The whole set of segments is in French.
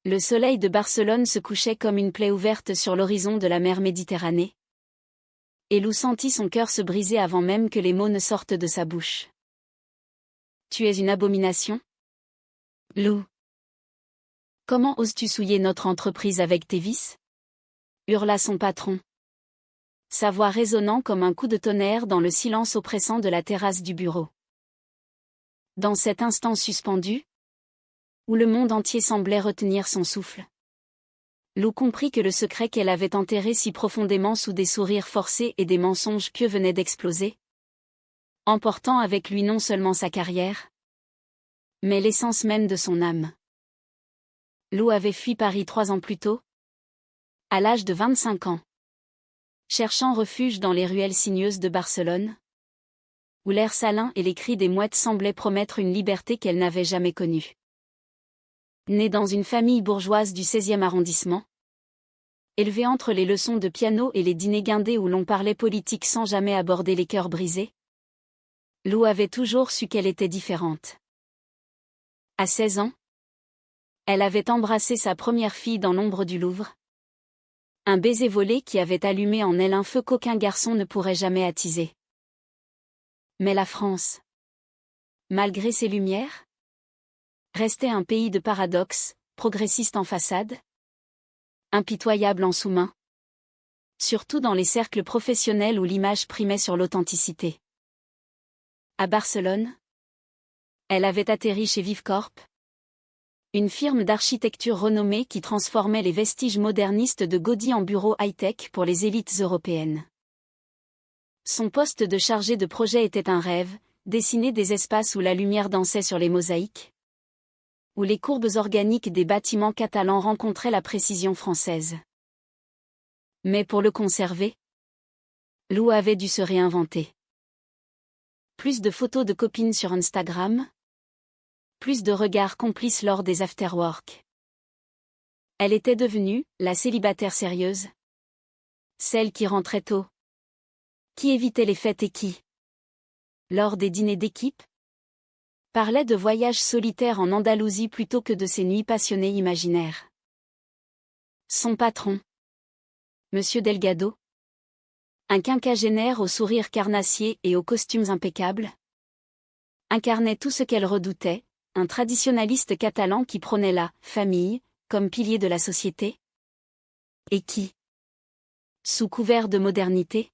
Le soleil de Barcelone se couchait comme une plaie ouverte sur l'horizon de la mer Méditerranée. Et Lou sentit son cœur se briser avant même que les mots ne sortent de sa bouche. « Tu es une abomination, Lou. Comment oses-tu souiller notre entreprise avec tes vices ?» hurla son patron. Sa voix résonnant comme un coup de tonnerre dans le silence oppressant de la terrasse du bureau. Dans cet instant suspendu, où le monde entier semblait retenir son souffle, Lou comprit que le secret qu'elle avait enterré si profondément sous des sourires forcés et des mensonges pieux venait d'exploser, emportant avec lui non seulement sa carrière, mais l'essence même de son âme. Lou avait fui Paris 3 ans plus tôt, à l'âge de 25 ans, cherchant refuge dans les ruelles sinueuses de Barcelone, où l'air salin et les cris des mouettes semblaient promettre une liberté qu'elle n'avait jamais connue. Née dans une famille bourgeoise du 16e arrondissement, élevée entre les leçons de piano et les dîners guindés où l'on parlait politique sans jamais aborder les cœurs brisés, Lou avait toujours su qu'elle était différente. À 16 ans, elle avait embrassé sa première fille dans l'ombre du Louvre. Un baiser volé qui avait allumé en elle un feu qu'aucun garçon ne pourrait jamais attiser. Mais la France, malgré ses lumières, restait un pays de paradoxes, progressiste en façade, impitoyable en sous-main, surtout dans les cercles professionnels où l'image primait sur l'authenticité. À Barcelone, elle avait atterri chez Vivecorp, une firme d'architecture renommée qui transformait les vestiges modernistes de Gaudí en bureaux high-tech pour les élites européennes. Son poste de chargé de projet était un rêve, dessiner des espaces où la lumière dansait sur les mosaïques, où les courbes organiques des bâtiments catalans rencontraient la précision française. Mais pour le conserver, Lou avait dû se réinventer. Plus de photos de copines sur Instagram, plus de regards complices lors des afterwork. Elle était devenue la célibataire sérieuse, celle qui rentrait tôt, qui évitait les fêtes et qui, lors des dîners d'équipe, parlait de voyages solitaires en Andalousie plutôt que de ses nuits passionnées imaginaires. Son patron, Monsieur Delgado, un quinquagénaire au sourire carnassier et aux costumes impeccables, incarnait tout ce qu'elle redoutait, un traditionnaliste catalan qui prônait la famille comme pilier de la société, et qui, sous couvert de modernité,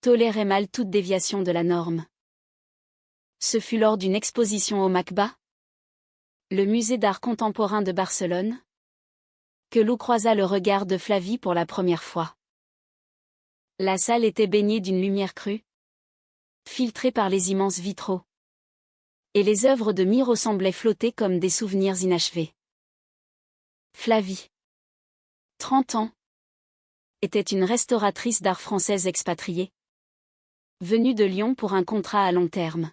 tolérait mal toute déviation de la norme. Ce fut lors d'une exposition au MACBA, le musée d'art contemporain de Barcelone, que Lou croisa le regard de Flavie pour la première fois. La salle était baignée d'une lumière crue, filtrée par les immenses vitraux. Et les œuvres de Miro semblaient flotter comme des souvenirs inachevés. Flavie, 30 ans, était une restauratrice d'art française expatriée, venue de Lyon pour un contrat à long terme.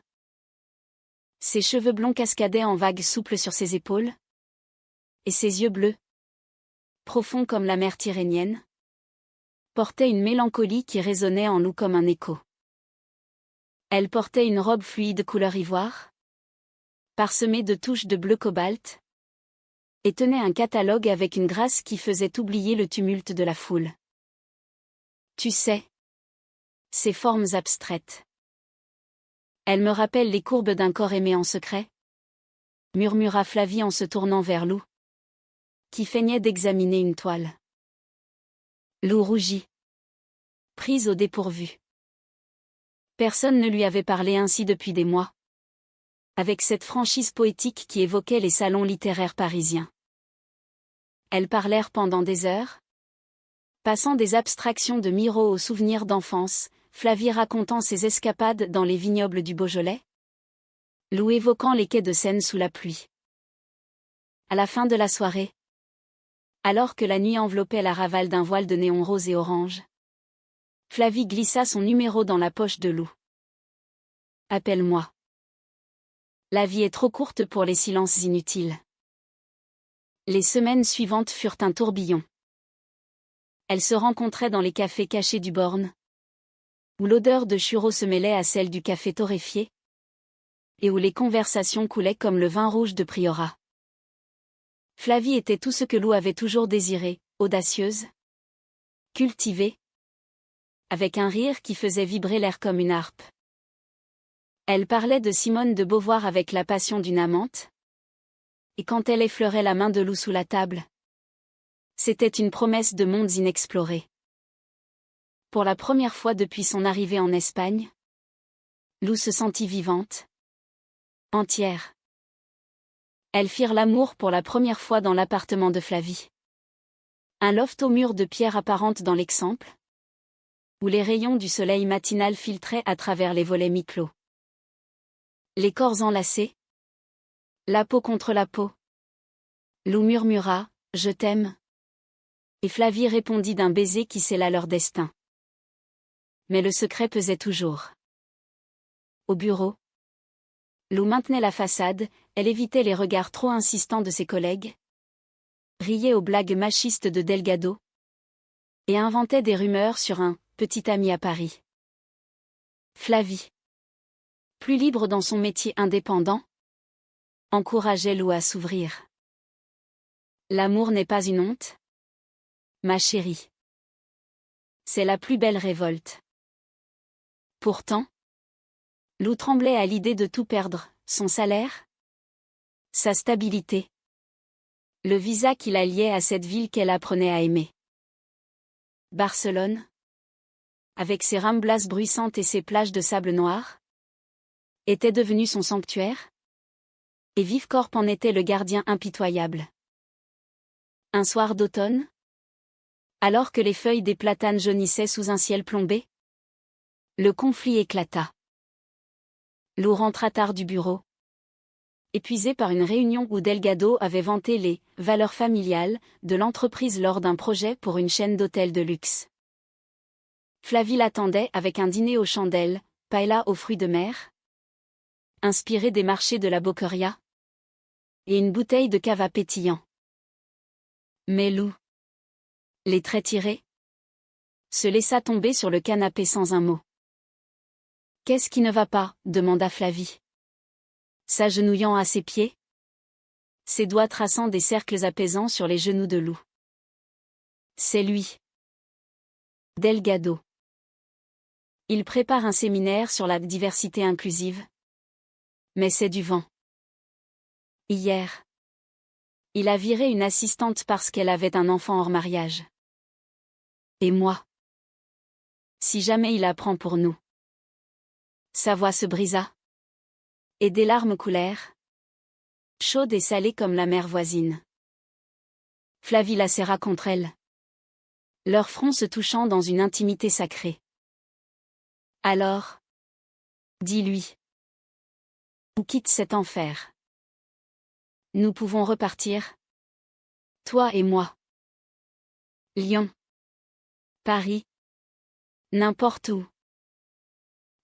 Ses cheveux blonds cascadaient en vagues souples sur ses épaules, et ses yeux bleus, profonds comme la mer Tyrrhénienne, portaient une mélancolie qui résonnait en Lou comme un écho. Elle portait une robe fluide couleur ivoire, parsemée de touches de bleu cobalt, et tenait un catalogue avec une grâce qui faisait oublier le tumulte de la foule. Tu sais, ces formes abstraites. Elles me rappellent les courbes d'un corps aimé en secret, murmura Flavie en se tournant vers Lou, qui feignait d'examiner une toile. Lou rougit, prise au dépourvu. Personne ne lui avait parlé ainsi depuis des mois, avec cette franchise poétique qui évoquait les salons littéraires parisiens. Elles parlèrent pendant des heures, passant des abstractions de Miro aux souvenirs d'enfance, Flavie racontant ses escapades dans les vignobles du Beaujolais, Lou évoquant les quais de Seine sous la pluie. À la fin de la soirée, alors que la nuit enveloppait la ravale d'un voile de néon rose et orange, Flavie glissa son numéro dans la poche de Lou. « Appelle-moi. La vie est trop courte pour les silences inutiles. » Les semaines suivantes furent un tourbillon. Elles se rencontraient dans les cafés cachés du Born, où l'odeur de churros se mêlait à celle du café torréfié, et où les conversations coulaient comme le vin rouge de Priorat. Flavie était tout ce que Lou avait toujours désiré, audacieuse, cultivée, avec un rire qui faisait vibrer l'air comme une harpe. Elle parlait de Simone de Beauvoir avec la passion d'une amante. Et quand elle effleurait la main de Lou sous la table, c'était une promesse de mondes inexplorés. Pour la première fois depuis son arrivée en Espagne, Lou se sentit vivante, entière. Elles firent l'amour pour la première fois dans l'appartement de Flavie. Un loft aux murs de pierre apparente dans l'exemple, où les rayons du soleil matinal filtraient à travers les volets mi-clos. Les corps enlacés, la peau contre la peau. Lou murmura « Je t'aime » et Flavie répondit d'un baiser qui scella leur destin. Mais le secret pesait toujours. Au bureau, Lou maintenait la façade, elle évitait les regards trop insistants de ses collègues, riait aux blagues machistes de Delgado, et inventait des rumeurs sur un « petit ami à Paris ». Flavie, plus libre dans son métier indépendant, encourageait Lou à s'ouvrir. L'amour n'est pas une honte, ma chérie. C'est la plus belle révolte. Pourtant, Lou tremblait à l'idée de tout perdre, son salaire, sa stabilité, le visa qui la liait à cette ville qu'elle apprenait à aimer. Barcelone, avec ses ramblas bruissantes et ses plages de sable noir, était devenue son sanctuaire, et Vivcorp en était le gardien impitoyable. Un soir d'automne, alors que les feuilles des platanes jaunissaient sous un ciel plombé, le conflit éclata. Lou rentra tard du bureau, épuisé par une réunion où Delgado avait vanté les « valeurs familiales » de l'entreprise lors d'un projet pour une chaîne d'hôtels de luxe. Flavie l'attendait avec un dîner aux chandelles, paella aux fruits de mer, inspiré des marchés de la Boqueria, et une bouteille de cava pétillant. Mais Lou, les traits tirés, se laissa tomber sur le canapé sans un mot. « Qu'est-ce qui ne va pas » demanda Flavie, s'agenouillant à ses pieds, ses doigts traçant des cercles apaisants sur les genoux de Lou. C'est lui. Delgado. Il prépare un séminaire sur la diversité inclusive. Mais c'est du vent. Hier, il a viré une assistante parce qu'elle avait un enfant hors mariage. Et moi? Si jamais il apprend pour nous. Sa voix se brisa. Et des larmes coulèrent, chaudes et salées comme la mer voisine. Flavie la serra contre elle, leurs fronts se touchant dans une intimité sacrée. Alors, dis-lui, ou quitte cet enfer. Nous pouvons repartir, toi et moi. Lyon, Paris, n'importe où.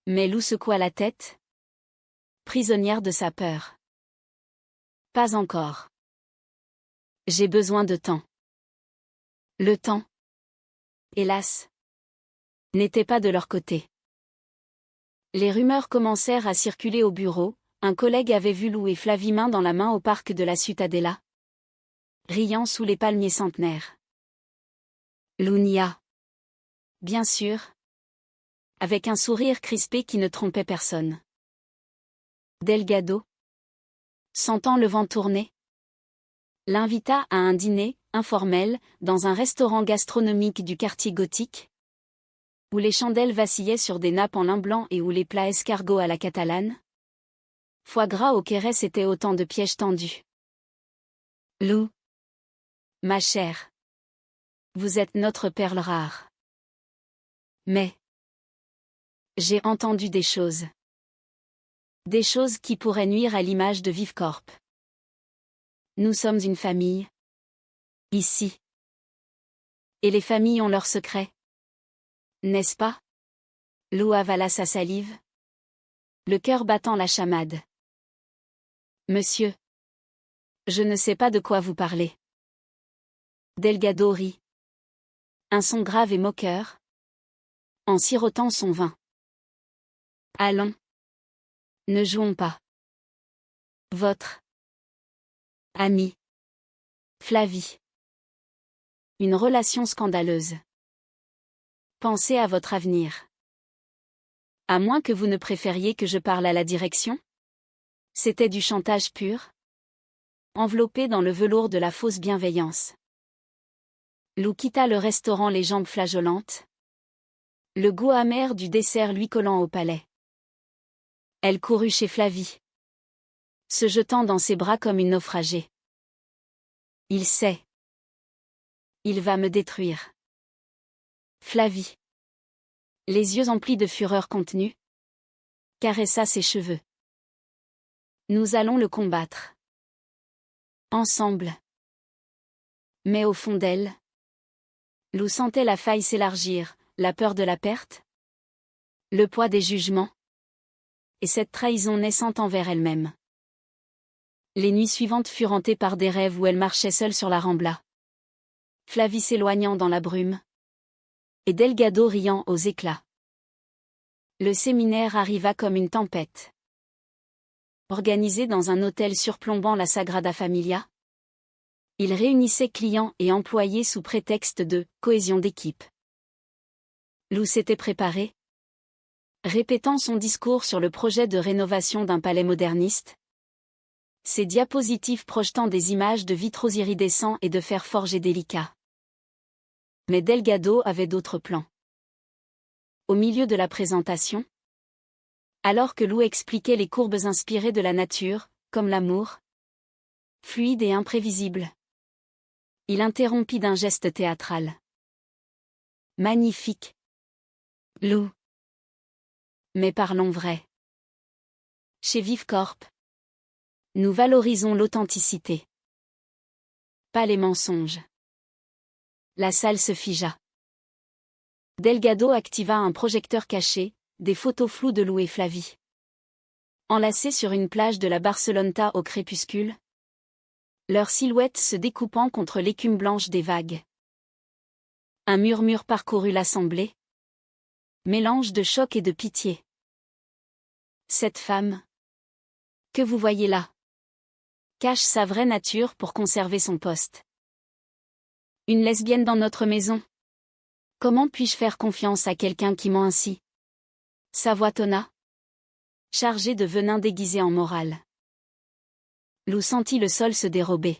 Mais Lou secoua la tête, prisonnière de sa peur. Pas encore. J'ai besoin de temps. Le temps, hélas, n'était pas de leur côté. Les rumeurs commencèrent à circuler au bureau, un collègue avait vu Lou et Flavie main dans la main au parc de la Ciutadella, riant sous les palmiers centenaires. Lou nia. Bien sûr. Avec un sourire crispé qui ne trompait personne. Delgado, sentant le vent tourner, l'invita à un dîner, informel, dans un restaurant gastronomique du quartier gothique, où les chandelles vacillaient sur des nappes en lin blanc et où les plats escargots à la catalane, foie gras au Quérès étaient autant de pièges tendus. Lou, ma chère, vous êtes notre perle rare. Mais j'ai entendu des choses. Des choses qui pourraient nuire à l'image de Vivcorp. Nous sommes une famille. Ici. Et les familles ont leurs secrets. N'est-ce pas? Lou avala sa salive, le cœur battant la chamade. Monsieur. Je ne sais pas de quoi vous parlez. Delgado rit. Un son grave et moqueur, en sirotant son vin. Allons. Ne jouons pas. Votre ami. Flavie. Une relation scandaleuse. Pensez à votre avenir. À moins que vous ne préfériez que je parle à la direction? C'était du chantage pur, enveloppé dans le velours de la fausse bienveillance. Lou quitta le restaurant les jambes flageolantes, le goût amer du dessert lui collant au palais. Elle courut chez Flavie, se jetant dans ses bras comme une naufragée. Il sait. Il va me détruire. Flavie, les yeux emplis de fureur contenue, caressa ses cheveux. Nous allons le combattre. Ensemble. Mais au fond d'elle, Lou sentait la faille s'élargir, la peur de la perte, le poids des jugements, et cette trahison naissante envers elle-même. Les nuits suivantes furent hantées par des rêves où elle marchait seule sur la Rambla. Flavie s'éloignant dans la brume, et Delgado riant aux éclats. Le séminaire arriva comme une tempête. Organisé dans un hôtel surplombant la Sagrada Familia, il réunissait clients et employés sous prétexte de « cohésion d'équipe ». Lou s'était préparée, répétant son discours sur le projet de rénovation d'un palais moderniste, ses diapositives projetant des images de vitraux iridescents et de fer forgé délicat. Mais Delgado avait d'autres plans. Au milieu de la présentation, alors que Lou expliquait les courbes inspirées de la nature, comme l'amour, fluide et imprévisible, il interrompit d'un geste théâtral. Magnifique. Lou. Mais parlons vrai. Chez Vivecorp, nous valorisons l'authenticité, pas les mensonges. La salle se figea. Delgado activa un projecteur caché, des photos floues de Lou et Flavie. Enlacés sur une plage de la Barceloneta au crépuscule, leurs silhouettes se découpant contre l'écume blanche des vagues. Un murmure parcourut l'assemblée, mélange de choc et de pitié. Cette femme, que vous voyez là, cache sa vraie nature pour conserver son poste. Une lesbienne dans notre maison. Comment puis-je faire confiance à quelqu'un qui ment ainsi? Sa voix tonna, chargée de venin déguisé en morale. Lou sentit le sol se dérober.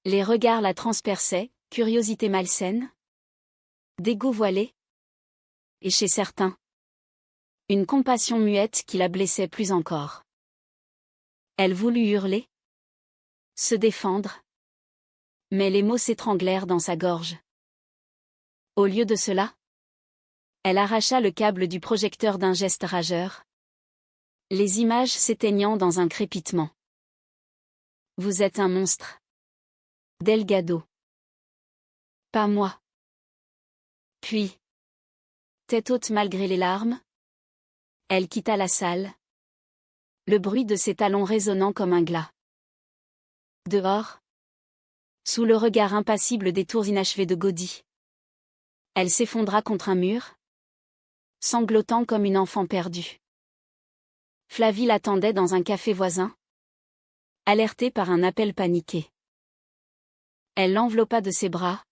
Les regards la transperçaient, curiosité malsaine, dégoût voilé, et chez certains, une compassion muette qui la blessait plus encore. Elle voulut hurler, se défendre, mais les mots s'étranglèrent dans sa gorge. Au lieu de cela, elle arracha le câble du projecteur d'un geste rageur, les images s'éteignant dans un crépitement. Vous êtes un monstre. Delgado. Pas moi. Puis, tête haute malgré les larmes, elle quitta la salle, le bruit de ses talons résonnant comme un glas. Dehors, sous le regard impassible des tours inachevées de Gaudi, elle s'effondra contre un mur, sanglotant comme une enfant perdue. Flavie l'attendait dans un café voisin, alertée par un appel paniqué. Elle l'enveloppa de ses bras,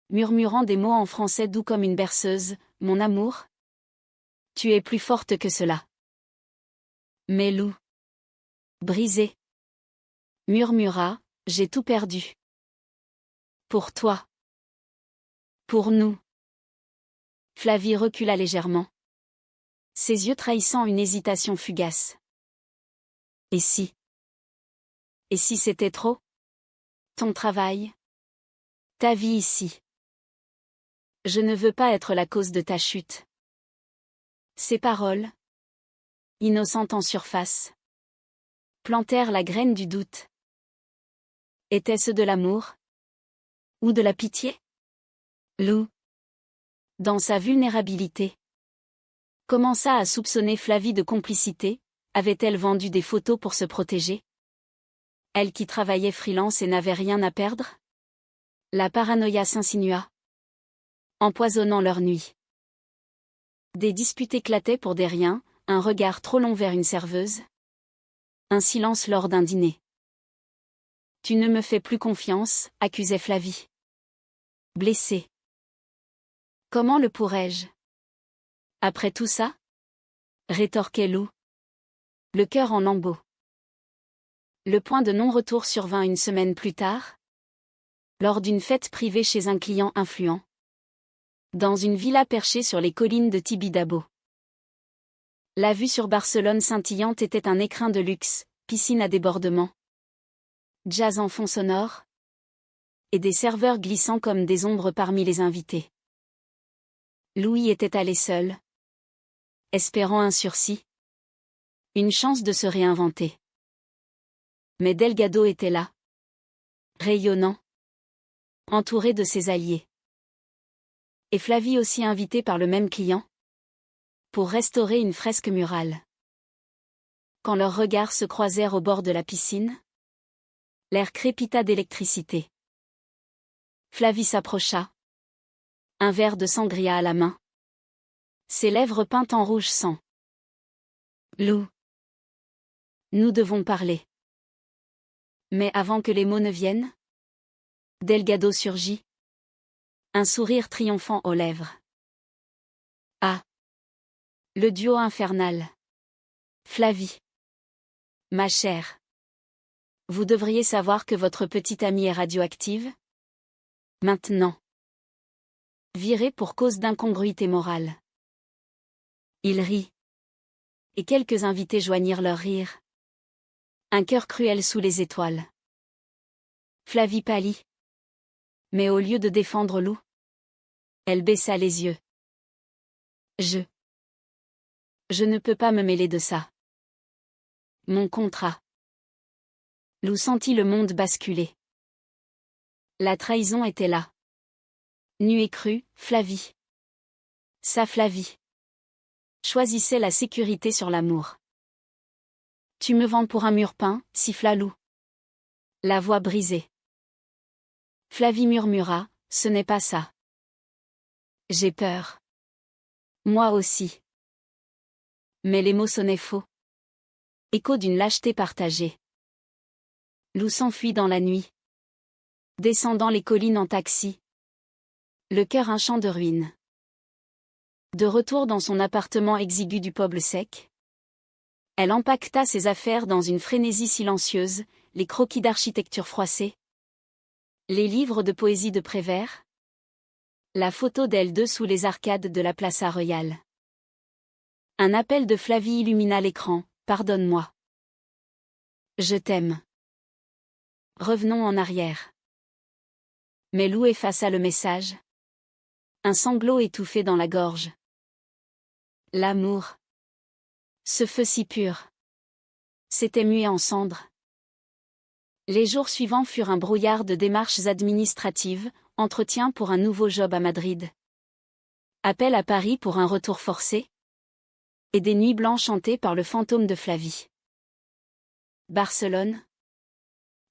murmurant des mots en français doux comme une berceuse, « Mon amour, tu es plus forte que cela. » Mais Lou, brisée, murmura, « J'ai tout perdu. Pour toi. Pour nous. » Flavie recula légèrement, ses yeux trahissant une hésitation fugace. Et si? Et si c'était trop? Ton travail? Ta vie ici? Je ne veux pas être la cause de ta chute. Ces paroles, innocentes en surface, plantèrent la graine du doute. Était-ce de l'amour? Ou de la pitié? Lou, dans sa vulnérabilité, commença à soupçonner Flavie de complicité. Avait-elle vendu des photos pour se protéger? Elle qui travaillait freelance et n'avait rien à perdre? La paranoïa s'insinua, empoisonnant leur nuit. Des disputes éclataient pour des riens, un regard trop long vers une serveuse, un silence lors d'un dîner. Tu ne me fais plus confiance, accusait Flavie. Blessée. Comment le pourrais-je? Après tout ça? Rétorquait Lou. Le cœur en lambeaux. Le point de non-retour survint une semaine plus tard, lors d'une fête privée chez un client influent, dans une villa perchée sur les collines de Tibidabo. La vue sur Barcelone scintillante était un écrin de luxe, piscine à débordement, jazz en fond sonore, et des serveurs glissant comme des ombres parmi les invités. Louis était allé seul, espérant un sursis, une chance de se réinventer. Mais Delgado était là, rayonnant, entouré de ses alliés. Et Flavie aussi invitée par le même client, pour restaurer une fresque murale. Quand leurs regards se croisèrent au bord de la piscine, l'air crépita d'électricité. Flavie s'approcha, un verre de sangria à la main, ses lèvres peintes en rouge sang. Lou. Nous devons parler. Mais avant que les mots ne viennent, Delgado surgit, un sourire triomphant aux lèvres. Ah! Le duo infernal. Flavie. Ma chère. Vous devriez savoir que votre petite amie est radioactive? Maintenant. Virée pour cause d'incongruité morale. Il rit. Et quelques invités joignirent leur rire. Un cœur cruel sous les étoiles. Flavie pâlit. Mais au lieu de défendre Lou, elle baissa les yeux. Je ne peux pas me mêler de ça. Mon contrat. Lou sentit le monde basculer. La trahison était là. Nue et crue, Flavie. Sa Flavie. Choisissait la sécurité sur l'amour. Tu me vends pour un mur peint, siffla Lou. La voix brisée. Flavie murmura, ce n'est pas ça. J'ai peur. Moi aussi. Mais les mots sonnaient faux. Écho d'une lâcheté partagée. Lou s'enfuit dans la nuit. Descendant les collines en taxi. Le cœur un champ de ruines. De retour dans son appartement exigu du Poble Sec, elle empaqueta ses affaires dans une frénésie silencieuse, les croquis d'architecture froissés, les livres de poésie de Prévert, la photo d'elle deux sous les arcades de la Plaza Royale. Un appel de Flavie illumina l'écran, pardonne-moi. Je t'aime. Revenons en arrière. Mais Lou effaça le message. Un sanglot étouffé dans la gorge. L'amour. Ce feu si pur. S'était mué en cendres. Les jours suivants furent un brouillard de démarches administratives, entretien pour un nouveau job à Madrid. Appel à Paris pour un retour forcé. Et des nuits blanches hantées par le fantôme de Flavie. Barcelone.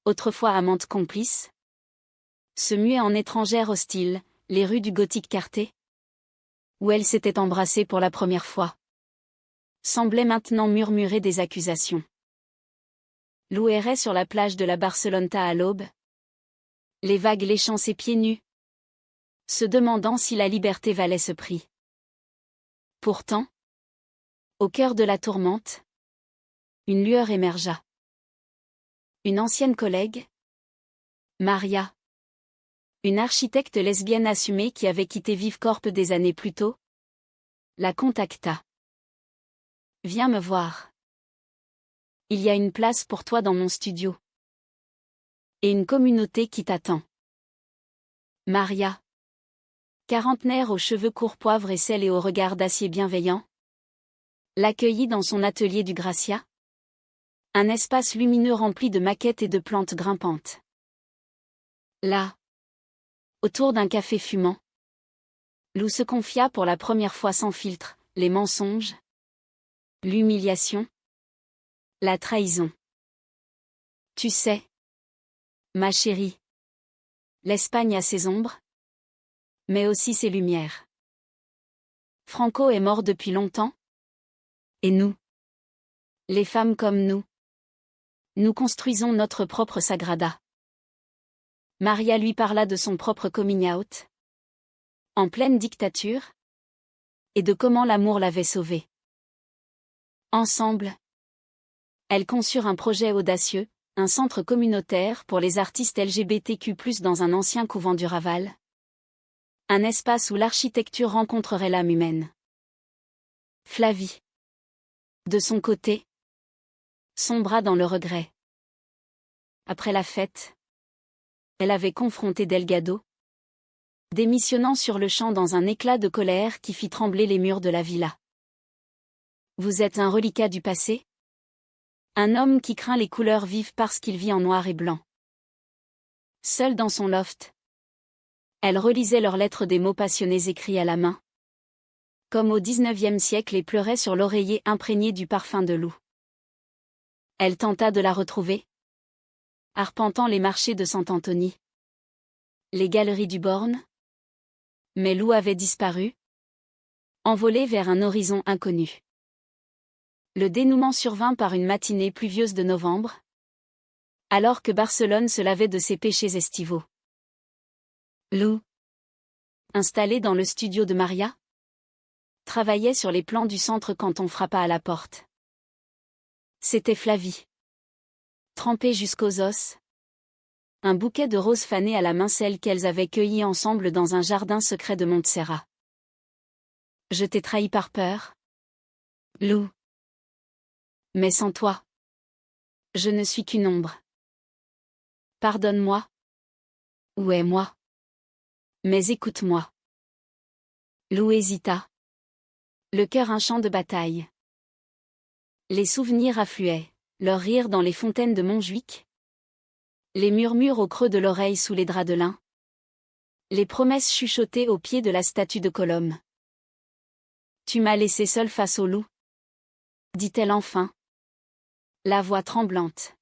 Autrefois amante complice. Se muait en étrangère hostile, les rues du gothique quartier, où elle s'était embrassée pour la première fois, semblait maintenant murmurer des accusations. Lou errait sur la plage de la Barceloneta à l'aube, les vagues léchant ses pieds nus, se demandant si la liberté valait ce prix. Pourtant, au cœur de la tourmente, une lueur émergea. Une ancienne collègue, Maria, une architecte lesbienne assumée qui avait quitté Vivecorp des années plus tôt, la contacta. Viens me voir. Il y a une place pour toi dans mon studio. Et une communauté qui t'attend. Maria. Quarantenaire aux cheveux courts poivre et sel et au regard d'acier bienveillant, l'accueillit dans son atelier du Gracia. Un espace lumineux rempli de maquettes et de plantes grimpantes. Là, autour d'un café fumant, Lou se confia pour la première fois sans filtre, les mensonges, l'humiliation, la trahison. Tu sais, ma chérie, l'Espagne a ses ombres, mais aussi ses lumières. Franco est mort depuis longtemps, et nous, les femmes comme nous construisons notre propre Sagrada. Maria lui parla de son propre coming out, en pleine dictature, et de comment l'amour l'avait sauvée. Ensemble, elles conçurent un projet audacieux, un centre communautaire pour les artistes LGBTQ+, dans un ancien couvent du Raval. Un espace où l'architecture rencontrerait l'âme humaine. Flavie, de son côté, sombra dans le regret. Après la fête, elle avait confronté Delgado, démissionnant sur le champ dans un éclat de colère qui fit trembler les murs de la villa. Vous êtes un reliquat du passé ? Un homme qui craint les couleurs vives parce qu'il vit en noir et blanc. Seule dans son loft, elle relisait leurs lettres, des mots passionnés écrits à la main, comme au XIXe siècle, et pleurait sur l'oreiller imprégné du parfum de Lou. Elle tenta de la retrouver, arpentant les marchés de Sant-Anthony, les galeries du Born, mais Lou avait disparu, envolée vers un horizon inconnu. Le dénouement survint par une matinée pluvieuse de novembre, alors que Barcelone se lavait de ses péchés estivaux. Lou, installée dans le studio de Maria, travaillait sur les plans du centre quand on frappa à la porte. C'était Flavie. Trempée jusqu'aux os, un bouquet de roses fanées à la main, celles qu'elles avaient cueillies ensemble dans un jardin secret de Montserrat. Je t'ai trahi par peur, Lou. Mais sans toi, je ne suis qu'une ombre. Pardonne-moi. Où est moi? Mais écoute-moi. Lou hésita, le cœur un champ de bataille. Les souvenirs affluaient, leur rire dans les fontaines de Montjuic, les murmures au creux de l'oreille sous les draps de lin, les promesses chuchotées au pied de la statue de Colombe. Tu m'as laissé seule face au loup, dit-elle enfin, la voix tremblante.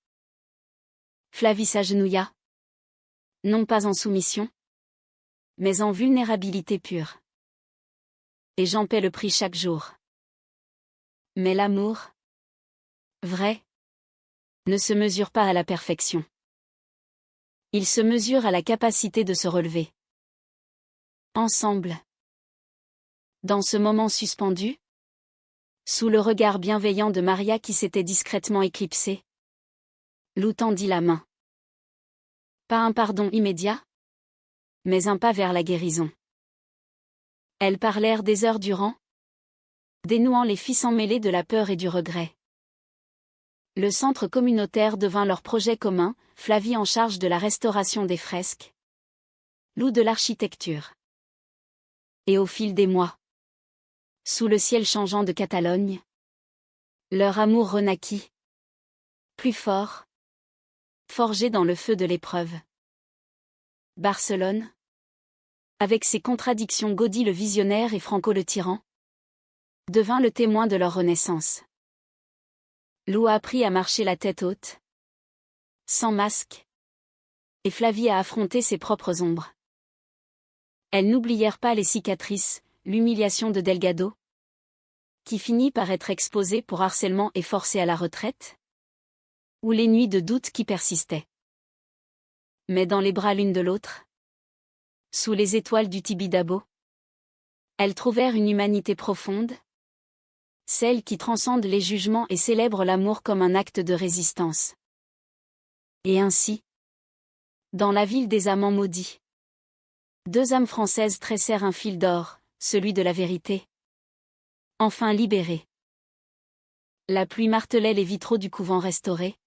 Flavie s'agenouilla, non pas en soumission, mais en vulnérabilité pure. Et j'en paie le prix chaque jour. Mais l'amour, vrai, ne se mesure pas à la perfection. Il se mesure à la capacité de se relever. Ensemble. Dans ce moment suspendu, sous le regard bienveillant de Maria qui s'était discrètement éclipsée, Lou tendit la main. Pas un pardon immédiat, mais un pas vers la guérison. Elles parlèrent des heures durant, dénouant les fils emmêlés de la peur et du regret. Le centre communautaire devint leur projet commun, Flavie en charge de la restauration des fresques, Lou de l'architecture. Et au fil des mois, sous le ciel changeant de Catalogne, leur amour renaquit, plus fort, forgé dans le feu de l'épreuve. Barcelone, avec ses contradictions, Gaudí le visionnaire et Franco le tyran, devint le témoin de leur renaissance. Lou a appris à marcher la tête haute, sans masque, et Flavie a affronté ses propres ombres. Elles n'oublièrent pas les cicatrices, l'humiliation de Delgado, qui finit par être exposé pour harcèlement et forcé à la retraite, ou les nuits de doute qui persistaient. Mais dans les bras l'une de l'autre, sous les étoiles du Tibidabo, elles trouvèrent une humanité profonde, celle qui transcende les jugements et célèbre l'amour comme un acte de résistance. Et ainsi, dans la ville des amants maudits, deux âmes françaises tressèrent un fil d'or, celui de la vérité. Enfin libérées. La pluie martelait les vitraux du couvent restauré,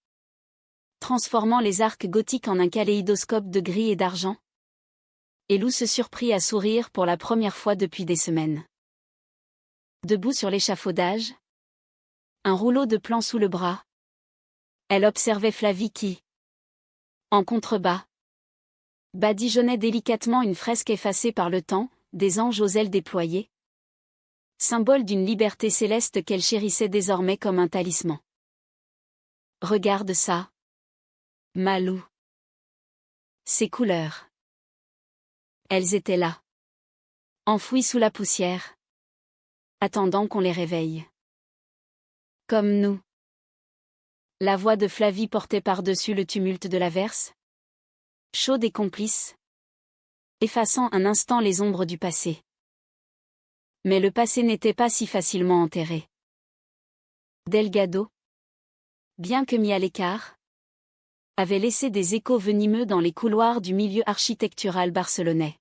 transformant les arcs gothiques en un kaléidoscope de gris et d'argent. Et Lou se surprit à sourire pour la première fois depuis des semaines. Debout sur l'échafaudage, un rouleau de plan sous le bras, elle observait Flavie qui, en contrebas, badigeonnait délicatement une fresque effacée par le temps, des anges aux ailes déployées, symbole d'une liberté céleste qu'elle chérissait désormais comme un talisman. Regarde ça, ma Lou. Ces couleurs. Elles étaient là, enfouies sous la poussière, attendant qu'on les réveille. Comme nous. La voix de Flavie portait par-dessus le tumulte de l'averse, chaude et complice, effaçant un instant les ombres du passé. Mais le passé n'était pas si facilement enterré. Delgado, bien que mis à l'écart, avait laissé des échos venimeux dans les couloirs du milieu architectural barcelonais.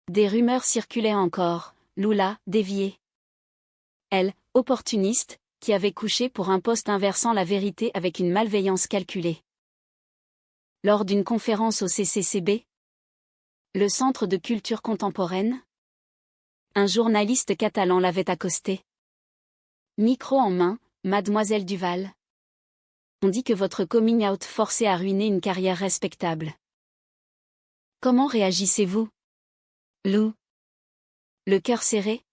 Des rumeurs circulaient encore, Lula, déviée. Elle, opportuniste, qui avait couché pour un poste inversant la vérité avec une malveillance calculée. Lors d'une conférence au CCCB, le Centre de culture contemporaine, un journaliste catalan l'avait accosté. Micro en main, Mademoiselle Duval. On dit que votre coming out forcé a ruiné une carrière respectable. Comment réagissez-vous, Lou? Le cœur serré?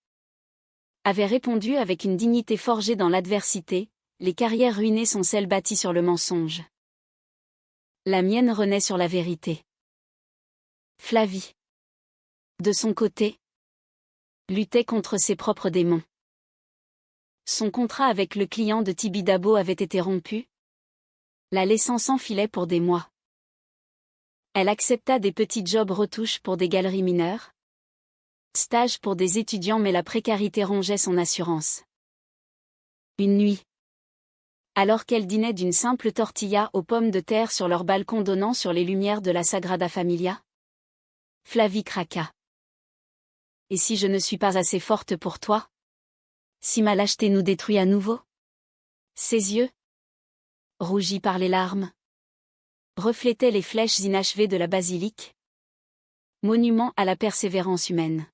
Avait répondu avec une dignité forgée dans l'adversité, les carrières ruinées sont celles bâties sur le mensonge. La mienne renaît sur la vérité. Flavie, de son côté, luttait contre ses propres démons. Son contrat avec le client de Tibidabo avait été rompu, la laissant sans filet pour des mois. Elle accepta des petits jobs retouches pour des galeries mineures, stages pour des étudiants, mais la précarité rongeait son assurance. Une nuit, alors qu'elle dînait d'une simple tortilla aux pommes de terre sur leur balcon donnant sur les lumières de la Sagrada Familia, Flavie craqua. Et si je ne suis pas assez forte pour toi? Si ma lâcheté nous détruit à nouveau? Ses yeux, rougis par les larmes, reflétaient les flèches inachevées de la basilique, monument à la persévérance humaine.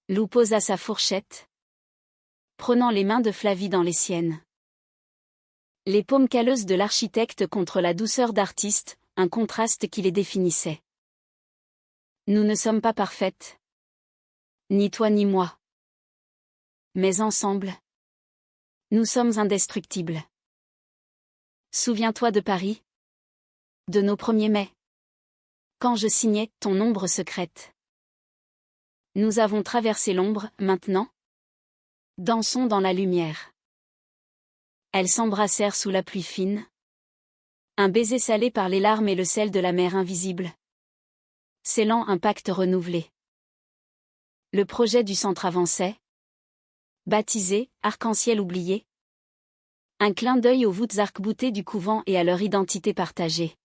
Lou posa sa fourchette, prenant les mains de Flavie dans les siennes. Les paumes calleuses de l'architecte contre la douceur d'artiste, un contraste qui les définissait. Nous ne sommes pas parfaites. Ni toi ni moi. Mais ensemble, nous sommes indestructibles. Souviens-toi de Paris, de nos premiers mai, quand je signais ton ombre secrète. Nous avons traversé l'ombre, maintenant. Dansons dans la lumière. Elles s'embrassèrent sous la pluie fine. Un baiser salé par les larmes et le sel de la mer invisible. Scellant un pacte renouvelé. Le projet du centre avançait. Baptisé, arc-en-ciel oublié. Un clin d'œil aux voûtes arc-boutées du couvent et à leur identité partagée.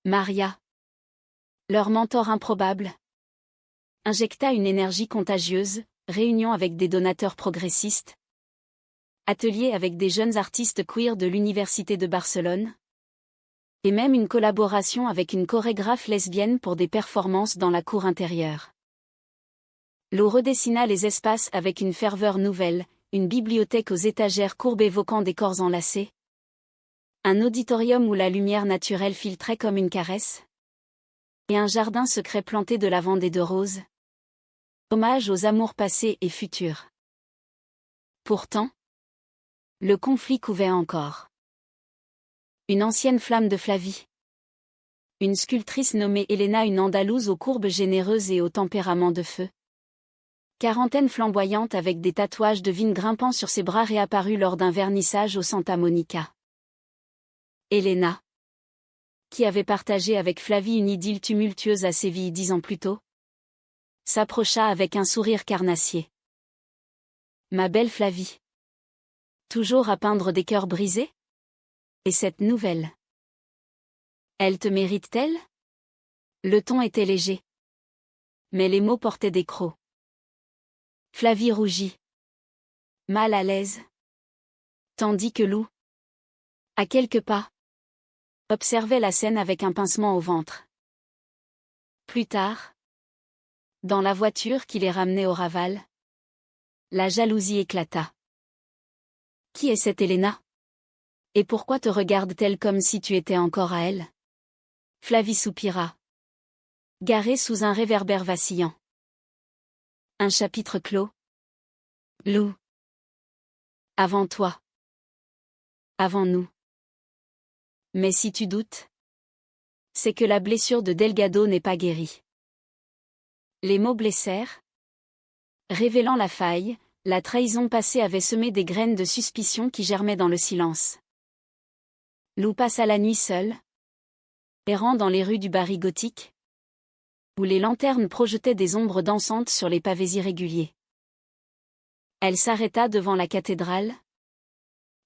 Maria, leur mentor improbable, injecta une énergie contagieuse, réunion avec des donateurs progressistes, atelier avec des jeunes artistes queer de l'Université de Barcelone, et même une collaboration avec une chorégraphe lesbienne pour des performances dans la cour intérieure. Lou redessina les espaces avec une ferveur nouvelle, une bibliothèque aux étagères courbes évoquant des corps enlacés, un auditorium où la lumière naturelle filtrait comme une caresse, et un jardin secret planté de lavande et de roses. Hommage aux amours passés et futurs. Pourtant, le conflit couvait encore. Une ancienne flamme de Flavie. Une sculptrice nommée Elena, une Andalouse aux courbes généreuses et au tempérament de feu. Quarantaine flamboyante avec des tatouages de vigne grimpant sur ses bras, réapparus lors d'un vernissage au Santa Monica. Elena, qui avait partagé avec Flavie une idylle tumultueuse à Séville 10 ans plus tôt, s'approcha avec un sourire carnassier. Ma belle Flavie. Toujours à peindre des cœurs brisés? Et cette nouvelle? Elle te mérite-t-elle? Le ton était léger. Mais les mots portaient des crocs. Flavie rougit. Mal à l'aise. Tandis que Lou, à quelques pas, observait la scène avec un pincement au ventre. Plus tard, dans la voiture qui les ramenait au Raval, la jalousie éclata. Qui est cette Elena? Et pourquoi te regarde-t-elle comme si tu étais encore à elle? Flavie soupira. Garée sous un réverbère vacillant. Un chapitre clos. Lou. Avant toi. Avant nous. Mais si tu doutes, c'est que la blessure de Delgado n'est pas guérie. Les mots blessèrent. Révélant la faille, la trahison passée avait semé des graines de suspicion qui germaient dans le silence. Lou passa la nuit seule, errant dans les rues du Bari gothique, où les lanternes projetaient des ombres dansantes sur les pavés irréguliers. Elle s'arrêta devant la cathédrale,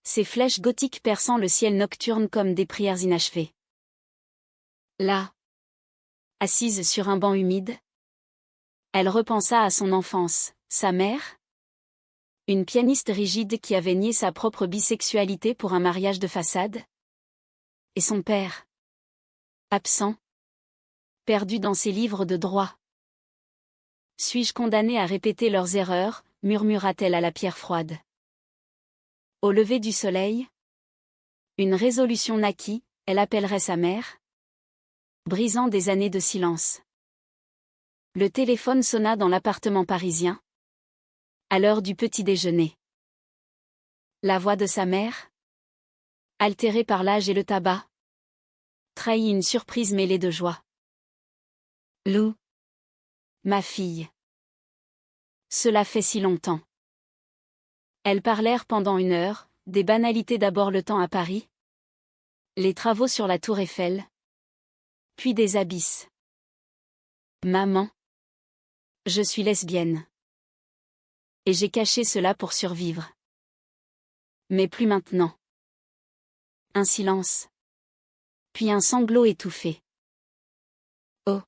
ses flèches gothiques perçant le ciel nocturne comme des prières inachevées. Là, assise sur un banc humide, elle repensa à son enfance, sa mère, une pianiste rigide qui avait nié sa propre bisexualité pour un mariage de façade, et son père, absent, perdu dans ses livres de droit. Suis-je condamnée à répéter leurs erreurs, murmura-t-elle à la pierre froide. Au lever du soleil, une résolution naquit, elle appellerait sa mère, brisant des années de silence. Le téléphone sonna dans l'appartement parisien, à l'heure du petit déjeuner. La voix de sa mère, altérée par l'âge et le tabac, trahit une surprise mêlée de joie. Lou, ma fille. Cela fait si longtemps. Elles parlèrent pendant 1 heure, des banalités, d'abord le temps à Paris, les travaux sur la tour Eiffel, puis des abysses. Maman, je suis lesbienne. Et j'ai caché cela pour survivre. Mais plus maintenant. Un silence. Puis un sanglot étouffé. Oh,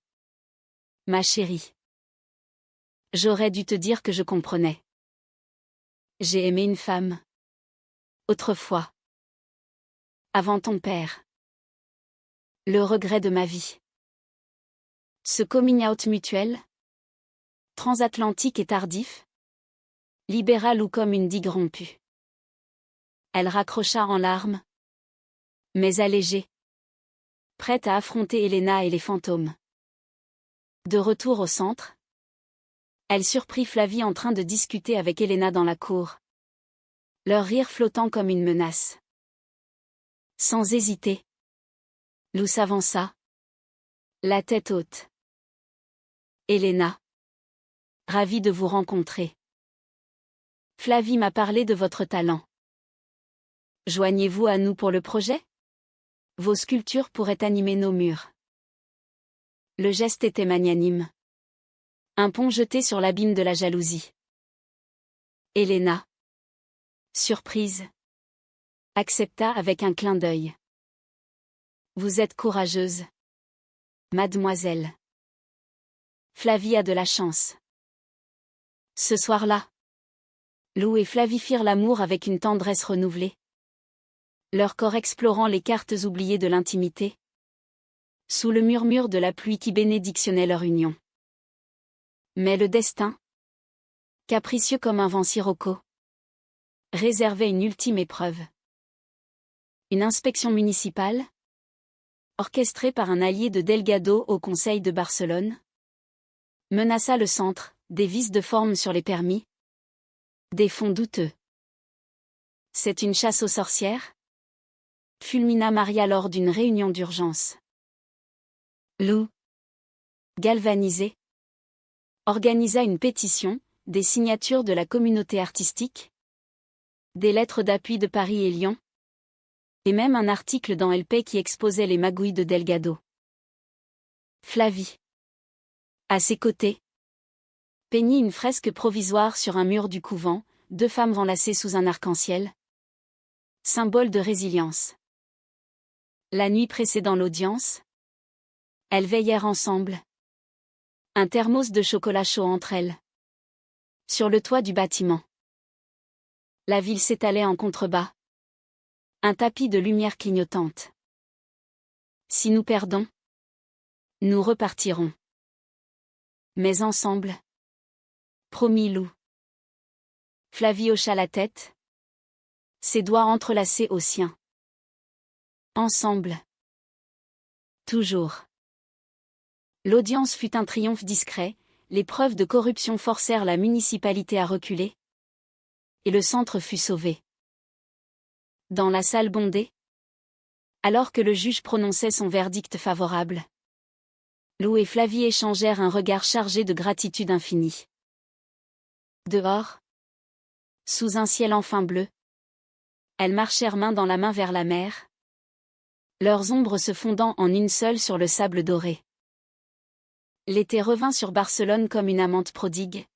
ma chérie. J'aurais dû te dire que je comprenais. J'ai aimé une femme. Autrefois. Avant ton père. Le regret de ma vie. Ce coming out mutuel, transatlantique et tardif, libéral ou comme une digue rompue. Elle raccrocha en larmes, mais allégée, prête à affronter Elena et les fantômes. De retour au centre, elle surprit Flavie en train de discuter avec Elena dans la cour. Leur rire flottant comme une menace. Sans hésiter, Lou s'avança, la tête haute. Elena. Ravie de vous rencontrer. Flavie m'a parlé de votre talent. Joignez-vous à nous pour le projet? Vos sculptures pourraient animer nos murs. Le geste était magnanime. Un pont jeté sur l'abîme de la jalousie. Elena, surprise, accepta avec un clin d'œil. Vous êtes courageuse, mademoiselle. Flavie a de la chance. Ce soir-là, Lou et Flavie firent l'amour avec une tendresse renouvelée, leur corps explorant les cartes oubliées de l'intimité, sous le murmure de la pluie qui bénédictionnait leur union. Mais le destin, capricieux comme un vent sirocco, réservait une ultime épreuve. Une inspection municipale, orchestrée par un allié de Delgado au Conseil de Barcelone, menaça le centre, des vices de forme sur les permis, des fonds douteux. C'est une chasse aux sorcières? Fulmina Maria lors d'une réunion d'urgence. Lou, galvanisé, organisa une pétition, des signatures de la communauté artistique, des lettres d'appui de Paris et Lyon, et même un article dans LP qui exposait les magouilles de Delgado. Flavie, à ses côtés, peignit une fresque provisoire sur un mur du couvent, 2 femmes enlacées sous un arc-en-ciel, symbole de résilience. La nuit précédant l'audience, elles veillèrent ensemble. Un thermos de chocolat chaud entre elles. Sur le toit du bâtiment. La ville s'étalait en contrebas. Un tapis de lumière clignotante. Si nous perdons, nous repartirons. Mais ensemble. Promis Lou. Flavie hocha la tête. Ses doigts entrelacés aux siens. Ensemble. Toujours. L'audience fut un triomphe discret, les preuves de corruption forcèrent la municipalité à reculer. Et le centre fut sauvé. Dans la salle bondée, alors que le juge prononçait son verdict favorable, Lou et Flavie échangèrent un regard chargé de gratitude infinie. Dehors, sous un ciel enfin bleu, elles marchèrent main dans la main vers la mer, leurs ombres se fondant en une seule sur le sable doré. L'été revint sur Barcelone comme une amante prodigue,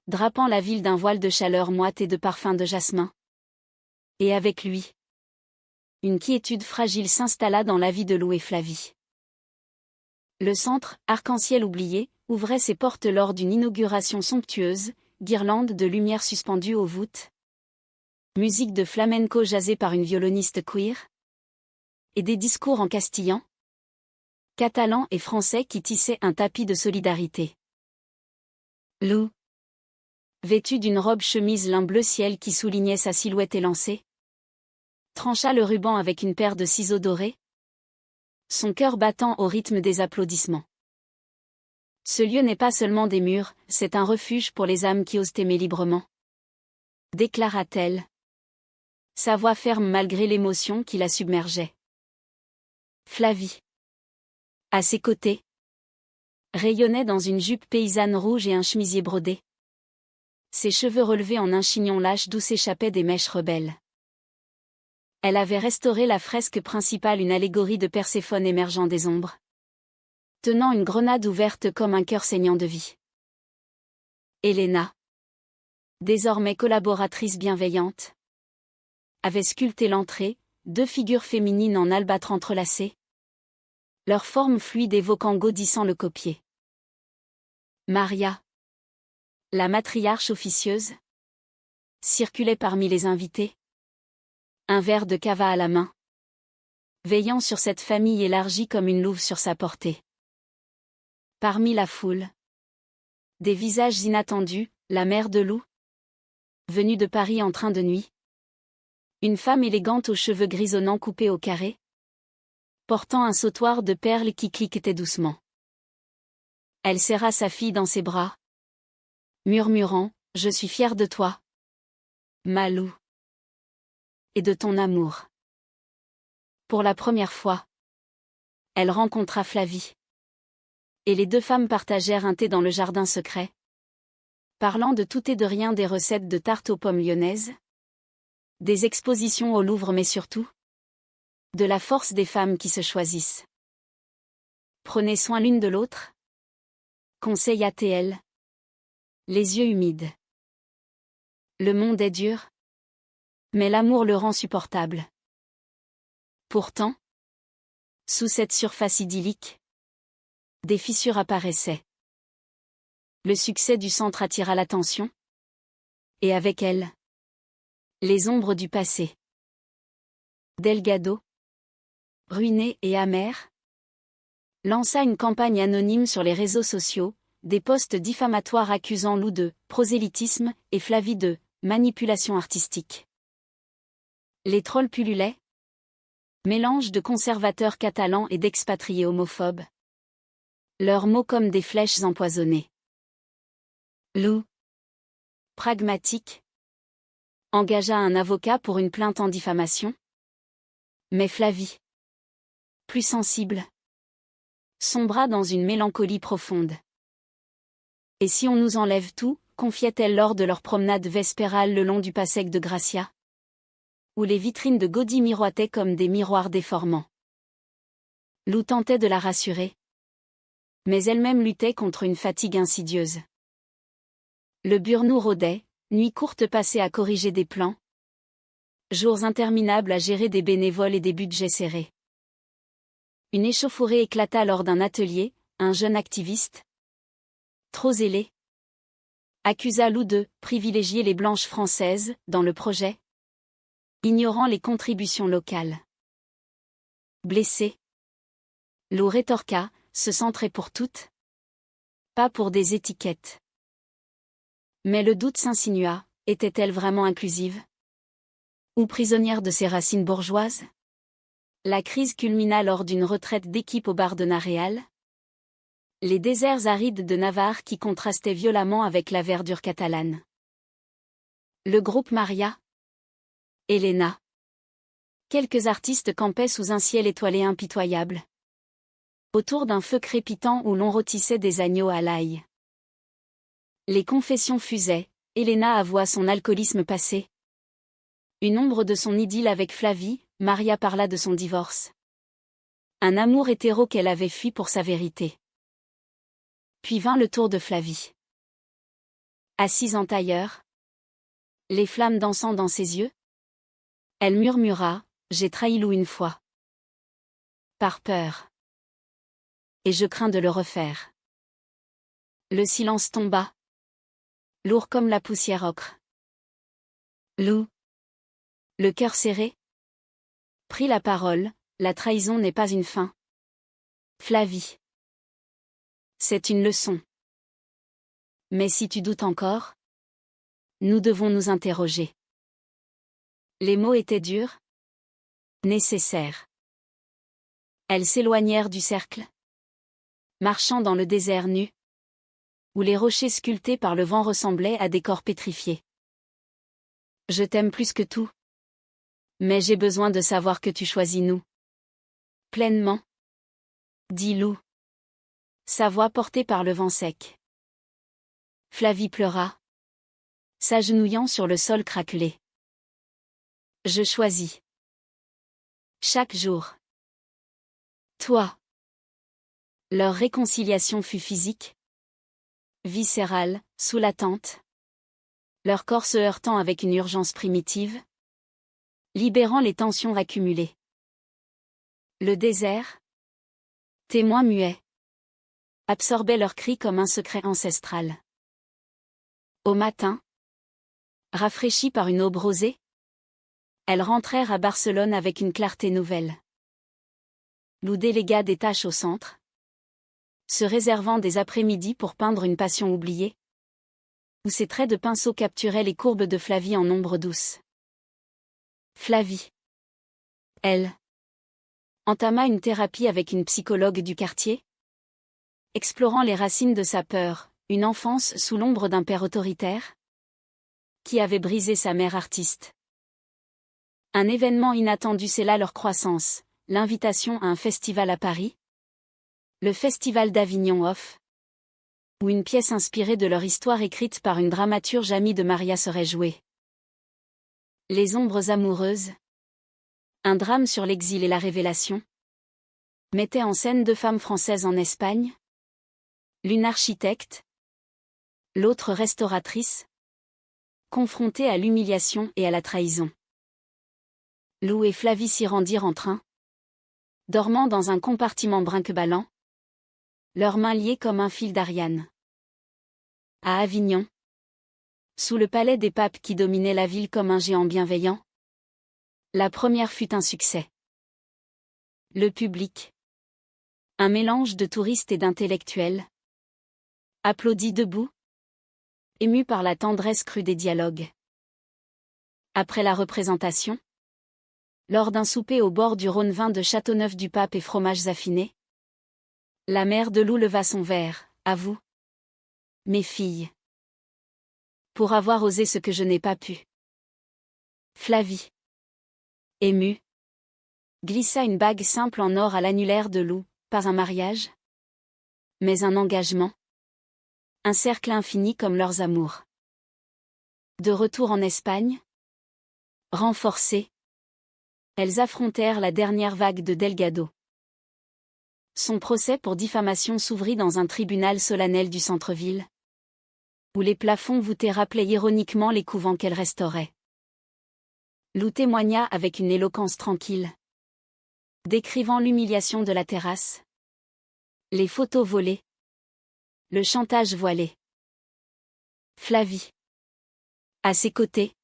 drapant la ville d'un voile de chaleur moite et de parfums de jasmin. Et avec lui, une quiétude fragile s'installa dans la vie de Lou et Flavie. Le centre, arc-en-ciel oublié, ouvrait ses portes lors d'une inauguration somptueuse, guirlandes de lumière suspendues aux voûtes, musique de flamenco jasée par une violoniste queer, et des discours en castillan, catalan et français qui tissaient un tapis de solidarité. Lou, vêtue d'une robe chemise lin bleu ciel qui soulignait sa silhouette élancée, trancha le ruban avec une paire de ciseaux dorés, son cœur battant au rythme des applaudissements. Ce lieu n'est pas seulement des murs, c'est un refuge pour les âmes qui osent aimer librement, déclara-t-elle, sa voix ferme malgré l'émotion qui la submergeait. Flavie, à ses côtés, rayonnait dans une jupe paysanne rouge et un chemisier brodé, ses cheveux relevés en un chignon lâche d'où s'échappaient des mèches rebelles. Elle avait restauré la fresque principale, une allégorie de Perséphone émergeant des ombres, tenant une grenade ouverte comme un cœur saignant de vie. Elena, désormais collaboratrice bienveillante, avait sculpté l'entrée, deux figures féminines en albâtre entrelacées, leur forme fluide évoquant gaudissant le copier. Maria, la matriarche officieuse, circulait parmi les invités, un verre de cava à la main, veillant sur cette famille élargie comme une louve sur sa portée. Parmi la foule, des visages inattendus, la mère de Lou, venue de Paris en train de nuit, une femme élégante aux cheveux grisonnants coupés au carré, portant un sautoir de perles qui cliquetait doucement. Elle serra sa fille dans ses bras, murmurant « Je suis fière de toi, ma Lou, et de ton amour. » Pour la première fois, elle rencontra Flavie. Et les deux femmes partagèrent un thé dans le jardin secret, parlant de tout et de rien, des recettes de tarte aux pommes lyonnaises, des expositions au Louvre, mais surtout de la force des femmes qui se choisissent. Prenez soin l'une de l'autre, conseilla-t-elle, les yeux humides. Le monde est dur, mais l'amour le rend supportable. Pourtant, sous cette surface idyllique, des fissures apparaissaient. Le succès du centre attira l'attention, et avec elle, les ombres du passé. Delgado, ruiné et amer, lança une campagne anonyme sur les réseaux sociaux, des posts diffamatoires accusant Lou de prosélytisme et Flavie de manipulation artistique. Les trolls pullulaient, mélange de conservateurs catalans et d'expatriés homophobes, leurs mots comme des flèches empoisonnées. Lou, pragmatique, engagea un avocat pour une plainte en diffamation. Mais Flavie, plus sensible, sombra dans une mélancolie profonde. Et si on nous enlève tout, confiait-elle lors de leur promenade vespérale le long du Passec de Gracia, où les vitrines de Gaudí miroitaient comme des miroirs déformants. Lou tentait de la rassurer, mais elle-même luttait contre une fatigue insidieuse. Le burn-out rôdait, nuits courtes passées à corriger des plans, jours interminables à gérer des bénévoles et des budgets serrés. Une échauffourée éclata lors d'un atelier, un jeune activiste, trop zélé, accusa Lou de privilégier les blanches françaises dans le projet, ignorant les contributions locales. Blessée, Lou rétorqua, se centrer pour toutes, pas pour des étiquettes. Mais le doute s'insinua, était-elle vraiment inclusive? Ou prisonnière de ses racines bourgeoises? La crise culmina lors d'une retraite d'équipe au bar de Naréal. Les déserts arides de Navarre qui contrastaient violemment avec la verdure catalane. Le groupe Maria, Elena. Quelques artistes campaient sous un ciel étoilé impitoyable, autour d'un feu crépitant où l'on rôtissait des agneaux à l'ail. Les confessions fusaient, Elena avoua son alcoolisme passé. Une ombre de son idylle avec Flavie, Maria parla de son divorce. Un amour hétéro qu'elle avait fui pour sa vérité. Puis vint le tour de Flavie. Assise en tailleur, les flammes dansant dans ses yeux, elle murmura, j'ai trahi Lou une fois. Par peur. Et je crains de le refaire. Le silence tomba. Lourd comme la poussière ocre. Lou, le cœur serré, prit la parole, la trahison n'est pas une fin. Flavie. C'est une leçon. Mais si tu doutes encore, nous devons nous interroger. Les mots étaient durs, nécessaires. Elles s'éloignèrent du cercle, marchant dans le désert nu, où les rochers sculptés par le vent ressemblaient à des corps pétrifiés. Je t'aime plus que tout. Mais j'ai besoin de savoir que tu choisis nous. Pleinement. Dit Lou. Sa voix portée par le vent sec. Flavie pleura, s'agenouillant sur le sol craquelé. Je choisis. Chaque jour. Toi. Leur réconciliation fut physique, viscérale, sous la tente. Leur corps se heurtant avec une urgence primitive, libérant les tensions accumulées. Le désert, témoin muet, absorbait leurs cris comme un secret ancestral. Au matin, rafraîchies par une aube rosée, elles rentrèrent à Barcelone avec une clarté nouvelle. Lou délégua des tâches au centre, se réservant des après-midi pour peindre une passion oubliée, où ses traits de pinceau capturaient les courbes de Flavie en ombre douce. Flavie. Elle entama une thérapie avec une psychologue du quartier, explorant les racines de sa peur, une enfance sous l'ombre d'un père autoritaire, qui avait brisé sa mère artiste. Un événement inattendu scella leur croissance, l'invitation à un festival à Paris, le Festival d'Avignon Off, où une pièce inspirée de leur histoire écrite par une dramaturge amie de Maria serait jouée. Les ombres amoureuses, un drame sur l'exil et la révélation, mettait en scène deux femmes françaises en Espagne, l'une architecte, l'autre restauratrice, confrontée à l'humiliation et à la trahison. Lou et Flavie s'y rendirent en train, dormant dans un compartiment brinque-ballant, leurs mains liées comme un fil d'Ariane. À Avignon, sous le palais des papes qui dominait la ville comme un géant bienveillant, la première fut un succès. Le public, un mélange de touristes et d'intellectuels, applaudit debout, ému par la tendresse crue des dialogues. Après la représentation, lors d'un souper au bord du Rhône, vin de Châteauneuf-du-Pape et fromages affinés, la mère de Lou leva son verre, à vous, mes filles, pour avoir osé ce que je n'ai pas pu. Flavie, émue, glissa une bague simple en or à l'annulaire de Lou, pas un mariage, mais un engagement, un cercle infini comme leurs amours. De retour en Espagne, renforcées, elles affrontèrent la dernière vague de Delgado. Son procès pour diffamation s'ouvrit dans un tribunal solennel du centre-ville, où les plafonds voûtés rappelaient ironiquement les couvents qu'elle restaurait. Lou témoigna avec une éloquence tranquille, décrivant l'humiliation de la terrasse, les photos volées, le chantage voilé. Flavie, à ses côtés,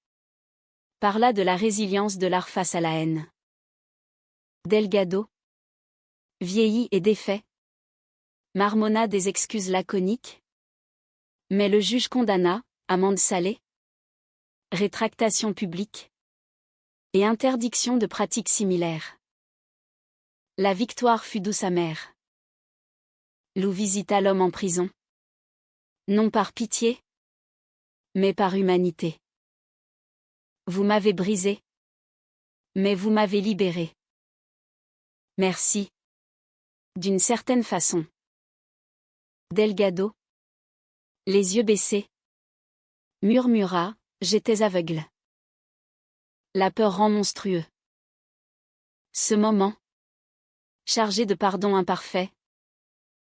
parla de la résilience de l'art face à la haine. Delgado, vieilli et défait, marmonna des excuses laconiques, mais le juge condamna, amende salée, rétractation publique et interdiction de pratiques similaires. La victoire fut douce amère. Lou visita l'homme en prison, non par pitié, mais par humanité. Vous m'avez brisé, mais vous m'avez libéré. Merci. D'une certaine façon. Delgado, les yeux baissés, murmura, j'étais aveugle. La peur rend monstrueux. Ce moment, chargé de pardon imparfait,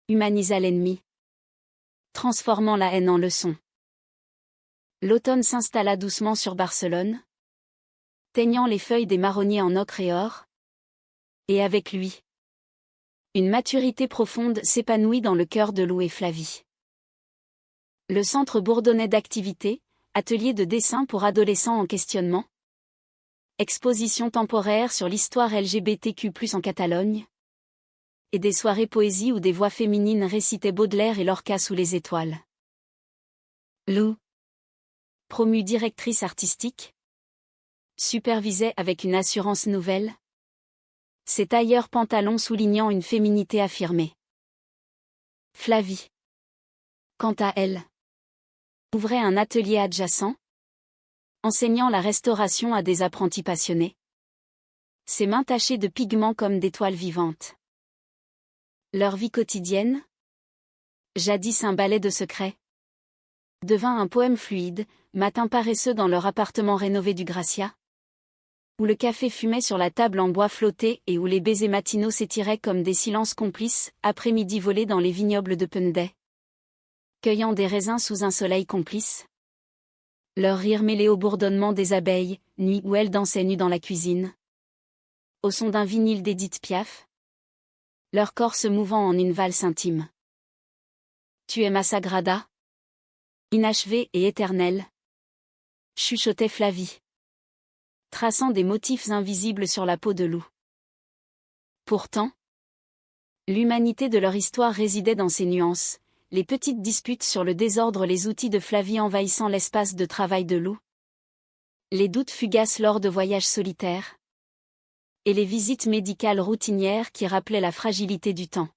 humanisa l'ennemi, transformant la haine en leçon. L'automne s'installa doucement sur Barcelone, teignant les feuilles des marronniers en ocre et or, et avec lui, une maturité profonde s'épanouit dans le cœur de Lou et Flavie. Le centre bourdonnait d'activités, ateliers de dessin pour adolescents en questionnement, expositions temporaires sur l'histoire LGBTQ+ en Catalogne, et des soirées poésie où des voix féminines récitaient Baudelaire et Lorca sous les étoiles. Lou, promue directrice artistique, supervisait avec une assurance nouvelle ses tailleurs pantalons soulignant une féminité affirmée. Flavie, quant à elle, ouvrait un atelier adjacent, enseignant la restauration à des apprentis passionnés, ses mains tachées de pigments comme d'étoiles vivantes. Leur vie quotidienne, jadis un ballet de secrets, devint un poème fluide, matin paresseux dans leur appartement rénové du Gracia, où le café fumait sur la table en bois flotté et où les baisers matinaux s'étiraient comme des silences complices, après-midi volés dans les vignobles de Penday, cueillant des raisins sous un soleil complice. Leur rire mêlé au bourdonnement des abeilles, nuit où elles dansaient nues dans la cuisine, au son d'un vinyle d'Édith Piaf, leur corps se mouvant en une valse intime. Tu es ma Sagrada, inachevée et éternelle, chuchotait Flavie, traçant des motifs invisibles sur la peau de Lou. Pourtant, l'humanité de leur histoire résidait dans ces nuances, les petites disputes sur le désordre, les outils de Flavie envahissant l'espace de travail de Lou, les doutes fugaces lors de voyages solitaires, et les visites médicales routinières qui rappelaient la fragilité du temps.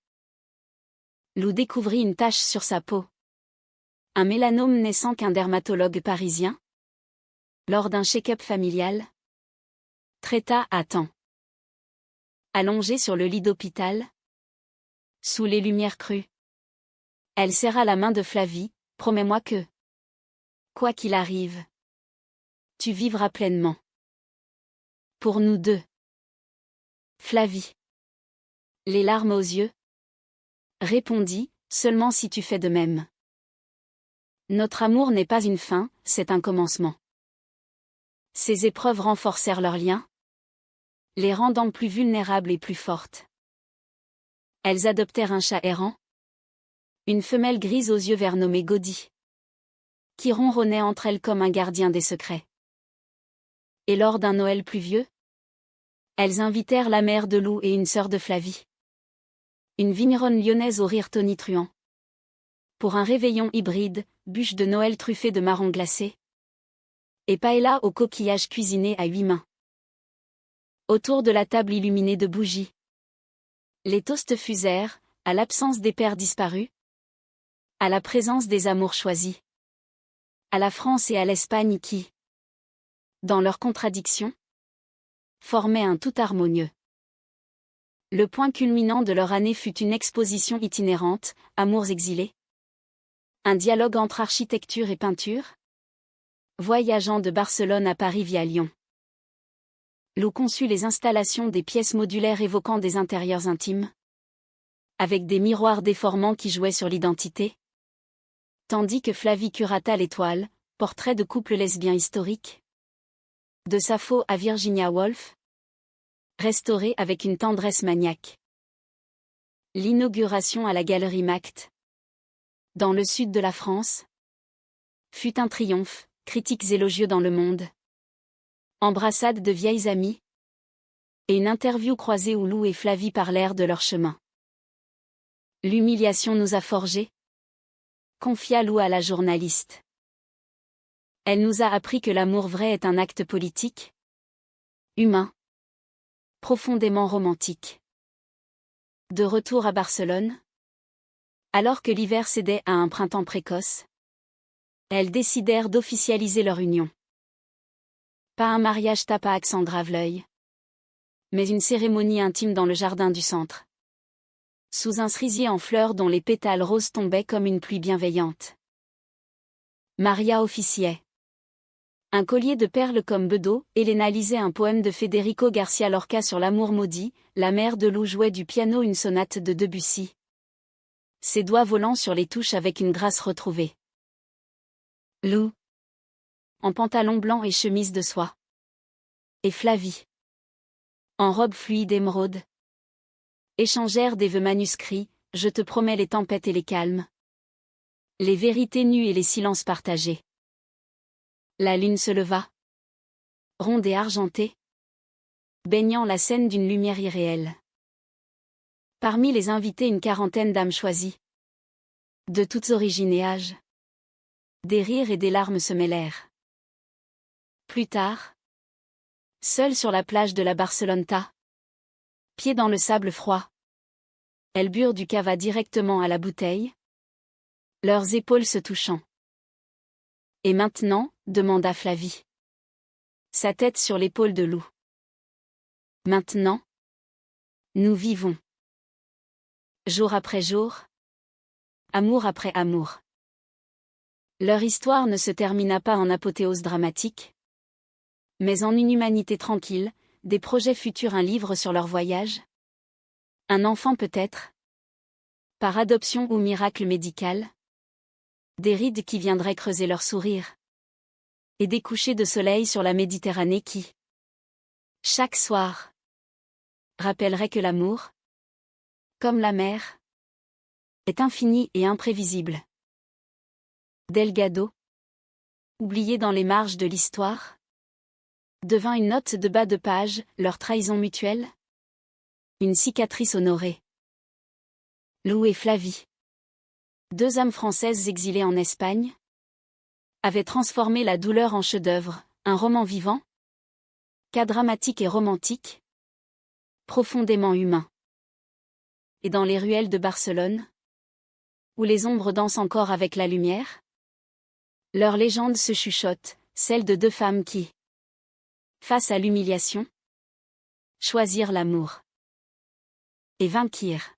Lou découvrit une tache sur sa peau. Un mélanome naissant qu'un dermatologue parisien, lors d'un check-up familial, traita à temps. Allongée sur le lit d'hôpital, sous les lumières crues, elle serra la main de Flavie. Promets-moi que, quoi qu'il arrive, tu vivras pleinement. Pour nous deux. Flavie, les larmes aux yeux, répondit, seulement si tu fais de même. Notre amour n'est pas une fin, c'est un commencement. Ces épreuves renforcèrent leurs liens, les rendant plus vulnérables et plus fortes. Elles adoptèrent un chat errant, une femelle grise aux yeux verts nommée Gaudi, qui ronronnait entre elles comme un gardien des secrets. Et lors d'un Noël pluvieux, elles invitèrent la mère de Lou et une sœur de Flavie, une vigneronne lyonnaise au rire tonitruant, pour un réveillon hybride, bûche de Noël truffée de marrons glacés, et paella au coquillage cuisiné à 8 mains. Autour de la table illuminée de bougies, les toasts fusèrent, à l'absence des pères disparus, à la présence des amours choisis, à la France et à l'Espagne qui, dans leurs contradictions, formaient un tout harmonieux. Le point culminant de leur année fut une exposition itinérante, Amours exilés, un dialogue entre architecture et peinture, voyageant de Barcelone à Paris via Lyon. Lou conçut les installations des pièces modulaires évoquant des intérieurs intimes, avec des miroirs déformants qui jouaient sur l'identité, tandis que Flavie curata l'étoile, portrait de couple lesbien historique, de Sappho à Virginia Woolf, restauré avec une tendresse maniaque. L'inauguration à la Galerie Mact, dans le sud de la France, fut un triomphe, critiques élogieux dans le monde, embrassade de vieilles amies, et une interview croisée où Lou et Flavie parlèrent de leur chemin. L'humiliation nous a forgés, confia Lou à la journaliste. Elle nous a appris que l'amour vrai est un acte politique, humain, profondément romantique. De retour à Barcelone, alors que l'hiver cédait à un printemps précoce, elles décidèrent d'officialiser leur union. Pas un mariage tape à accent grave-l'œil, mais une cérémonie intime dans le jardin du centre, sous un cerisier en fleurs dont les pétales roses tombaient comme une pluie bienveillante. Maria officiait. Un collier de perles comme Bedeau, Elena lisait un poème de Federico Garcia Lorca sur l'amour maudit, la mère de Lou jouait du piano une sonate de Debussy. Ses doigts volant sur les touches avec une grâce retrouvée. Lou. En pantalon blanc et chemise de soie. Et Flavie. En robe fluide émeraude. Échangèrent des vœux manuscrits, je te promets les tempêtes et les calmes. Les vérités nues et les silences partagés. La lune se leva. Ronde et argentée. Baignant la scène d'une lumière irréelle. Parmi les invités une quarantaine d'âmes choisies. De toutes origines et âges. Des rires et des larmes se mêlèrent. Plus tard. Seule sur la plage de la Barceloneta. Pieds dans le sable froid. Elles burent du cava directement à la bouteille. Leurs épaules se touchant. Et maintenant, demanda Flavie. Sa tête sur l'épaule de Lou. Maintenant. Nous vivons. Jour après jour. Amour après amour. Leur histoire ne se termina pas en apothéose dramatique. Mais en une humanité tranquille, des projets futurs, un livre sur leur voyage. Un enfant peut-être. Par adoption ou miracle médical. Des rides qui viendraient creuser leur sourire. Et des couchers de soleil sur la Méditerranée qui, chaque soir, rappelleraient que l'amour, comme la mer, est infini et imprévisible. Delgado, oublié dans les marges de l'histoire, devint une note de bas de page, leur trahison mutuelle. Une cicatrice honorée. Lou et Flavie, deux âmes françaises exilées en Espagne, avaient transformé la douleur en chef-d'œuvre, un roman vivant, cas dramatique et romantique, profondément humain. Et dans les ruelles de Barcelone, où les ombres dansent encore avec la lumière, leur légende se chuchote, celle de deux femmes qui, face à l'humiliation, choisirent l'amour. Et vainquirent.